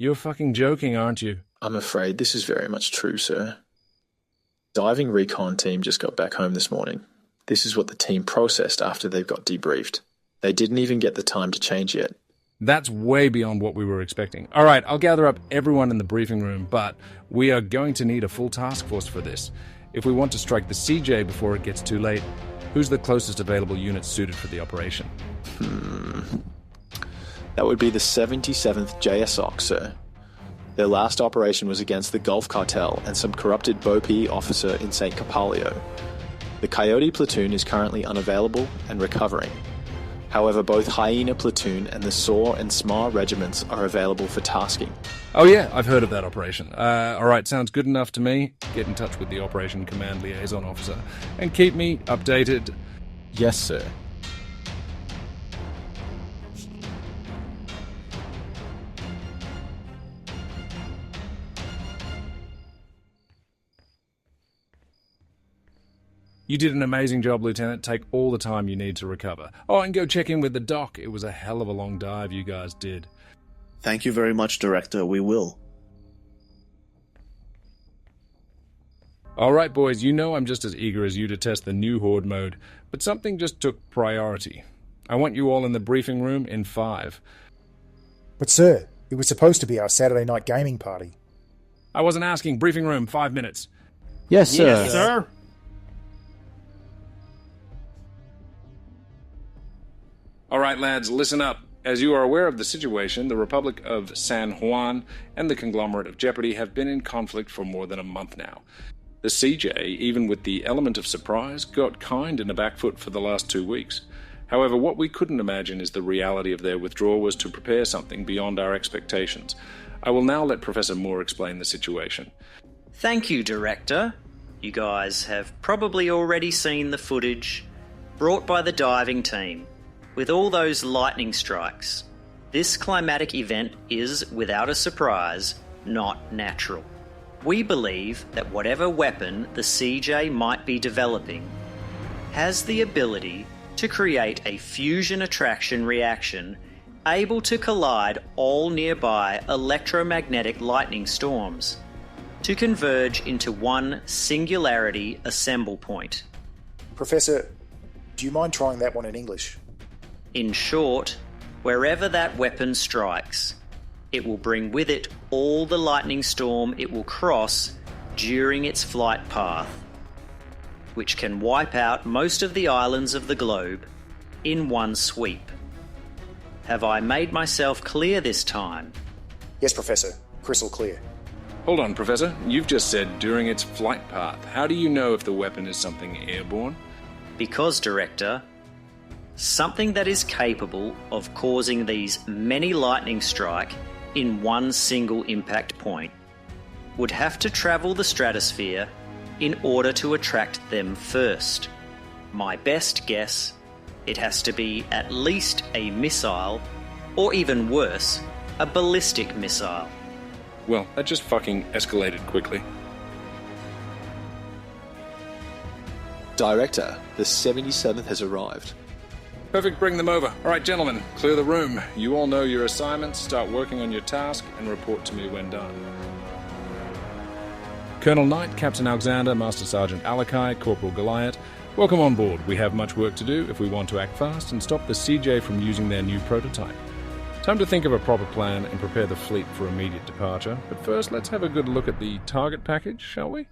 You're fucking joking, aren't you? I'm afraid this is very much true, sir. Diving recon team just got back home this morning. This is what the team processed after they got debriefed. They didn't even get the time to change yet. That's way beyond what we were expecting. All right, I'll gather up everyone in the briefing room, but we are going to need a full task force for this. If we want to strike the CJ before it gets too late, who's the closest available unit suited for the operation? That would be the 77th JSOC, sir. Their last operation was against the Gulf Cartel and some corrupted BOP officer in St. Capalio. The Coyote Platoon is currently unavailable and recovering. However, both Hyena Platoon and the SAW and SMA regiments are available for tasking. Oh yeah, I've heard of that operation. Alright, sounds good enough to me. Get in touch with the Operation Command Liaison Officer and keep me updated. Yes, sir. You did an amazing job, Lieutenant. Take all the time you need to recover. Oh, and go check in with the doc. It was a hell of a long dive you guys did. Thank you very much, Director. We will. Alright, boys, you know I'm just as eager as you to test the new Horde mode, but something just took priority. I want you all in the briefing room in 5. But sir, it was supposed to be our Saturday night gaming party. I wasn't asking. Briefing room, 5 minutes. Yes, sir. Yes, sir. All right, lads, listen up. As you are aware of the situation, the Republic of San Juan and the conglomerate of Jeopardy have been in conflict for more than a month now. The CJ, even with the element of surprise, got kind in a back foot for the last 2 weeks. However, what we couldn't imagine is the reality of their withdrawal was to prepare something beyond our expectations. I will now let Professor Moore explain the situation. Thank you, Director. You guys have probably already seen the footage brought by the diving team. With all those lightning strikes, this climatic event is, without a surprise, not natural. We believe that whatever weapon the CJ might be developing has the ability to create a fusion attraction reaction able to collide all nearby electromagnetic lightning storms to converge into one singularity assemble point. Professor, do you mind trying that one in English? In short, wherever that weapon strikes, it will bring with it all the lightning storm it will cross during its flight path, which can wipe out most of the islands of the globe in one sweep. Have I made myself clear this time? Yes, Professor. Crystal clear. Hold on, Professor. You've just said during its flight path. How do you know if the weapon is something airborne? Because, Director, something that is capable of causing these many lightning strike in one single impact point would have to travel the stratosphere in order to attract them first. My best guess, it has to be at least a missile, or even worse, a ballistic missile. Well, that just fucking escalated quickly. Director, the 77th has arrived. Perfect, bring them over. All right, gentlemen, clear the room. You all know your assignments, start working on your task, and report to me when done. Colonel Knight, Captain Alexander, Master Sergeant Alakai, Corporal Goliath, welcome on board. We have much work to do if we want to act fast and stop the CJ from using their new prototype. Time to think of a proper plan and prepare the fleet for immediate departure, but first let's have a good look at the target package, shall we?